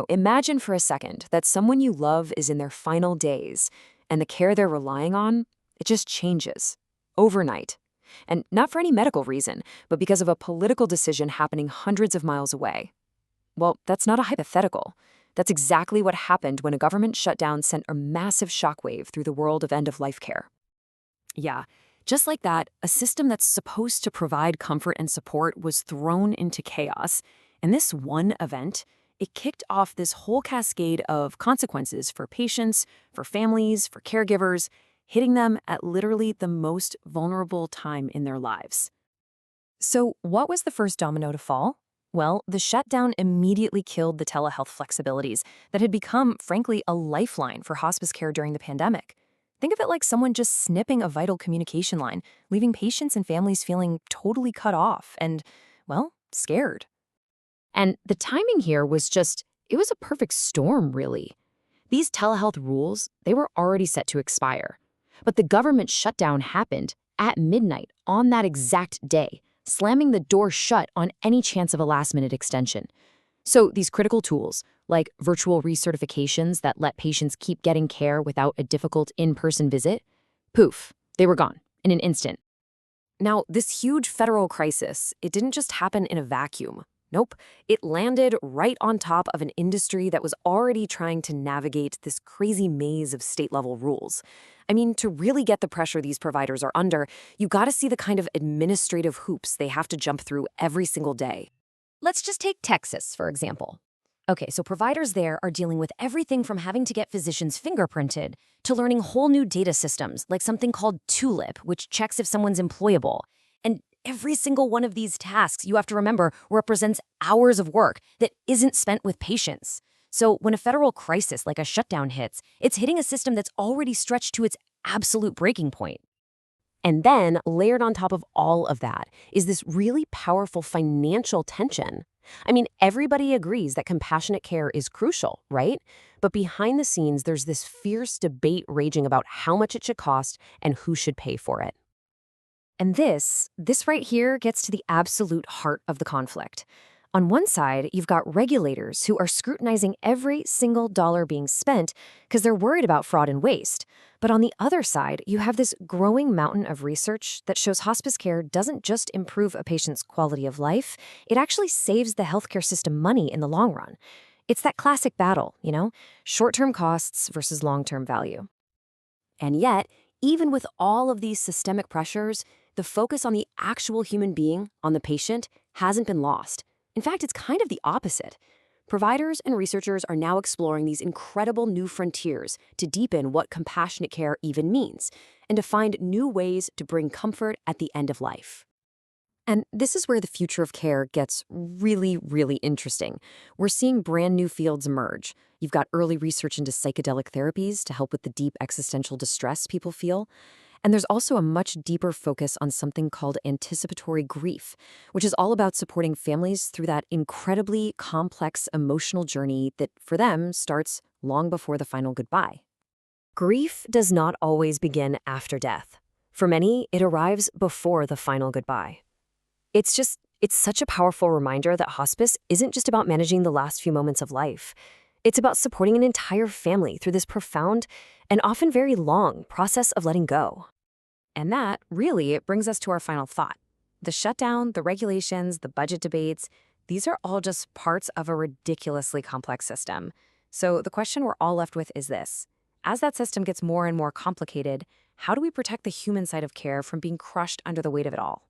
Imagine for a second that someone you love is in their final days, and the care they're relying on, it just changes overnight. And not for any medical reason, but because of a political decision happening hundreds of miles away. Well, that's not a hypothetical. That's exactly what happened when a government shutdown sent a massive shockwave through the world of end-of-life care. Yeah, just like that, a system that's supposed to provide comfort and support was thrown into chaos. And this one event, it kicked off this whole cascade of consequences for patients, for families, for caregivers, hitting them at literally the most vulnerable time in their lives. So what was the first domino to fall? Well, the shutdown immediately killed the telehealth flexibilities that had become, frankly, a lifeline for hospice care during the pandemic. Think of it like someone just snipping a vital communication line, leaving patients and families feeling totally cut off and, well, scared. And the timing here it was a perfect storm, really. These telehealth rules, they were already set to expire. But the government shutdown happened at midnight on that exact day, slamming the door shut on any chance of a last-minute extension. So these critical tools, like virtual recertifications that let patients keep getting care without a difficult in-person visit, poof, they were gone in an instant. Now, this huge federal crisis, it didn't just happen in a vacuum. Nope, it landed right on top of an industry that was already trying to navigate this crazy maze of state-level rules. I mean, to really get the pressure these providers are under, you gotta see the kind of administrative hoops they have to jump through every single day. Let's just take Texas, for example. Okay, so providers there are dealing with everything from having to get physicians fingerprinted to learning whole new data systems, like something called Tulip, which checks if someone's employable. And every single one of these tasks, you have to remember, represents hours of work that isn't spent with patients. So when a federal crisis like a shutdown hits, it's hitting a system that's already stretched to its absolute breaking point. And then, layered on top of all of that, is this really powerful financial tension. I mean, everybody agrees that compassionate care is crucial, right? But behind the scenes, there's this fierce debate raging about how much it should cost and who should pay for it. And this right here gets to the absolute heart of the conflict. On one side, you've got regulators who are scrutinizing every single dollar being spent because they're worried about fraud and waste. But on the other side, you have this growing mountain of research that shows hospice care doesn't just improve a patient's quality of life, it actually saves the healthcare system money in the long run. It's that classic battle, short-term costs versus long-term value. And yet, even with all of these systemic pressures, the focus on the actual human being, on the patient, hasn't been lost. In fact, it's kind of the opposite. Providers and researchers are now exploring these incredible new frontiers to deepen what compassionate care even means and to find new ways to bring comfort at the end of life. And this is where the future of care gets really, really interesting. We're seeing brand new fields emerge. You've got early research into psychedelic therapies to help with the deep existential distress people feel. And there's also a much deeper focus on something called anticipatory grief, which is all about supporting families through that incredibly complex emotional journey that, for them, starts long before the final goodbye. Grief does not always begin after death. For many, it arrives before the final goodbye. It's such a powerful reminder that hospice isn't just about managing the last few moments of life. It's about supporting an entire family through this profound and often very long process of letting go. And that, really, it brings us to our final thought. The shutdown, the regulations, the budget debates, these are all just parts of a ridiculously complex system. So the question we're all left with is this. As that system gets more and more complicated, how do we protect the human side of care from being crushed under the weight of it all?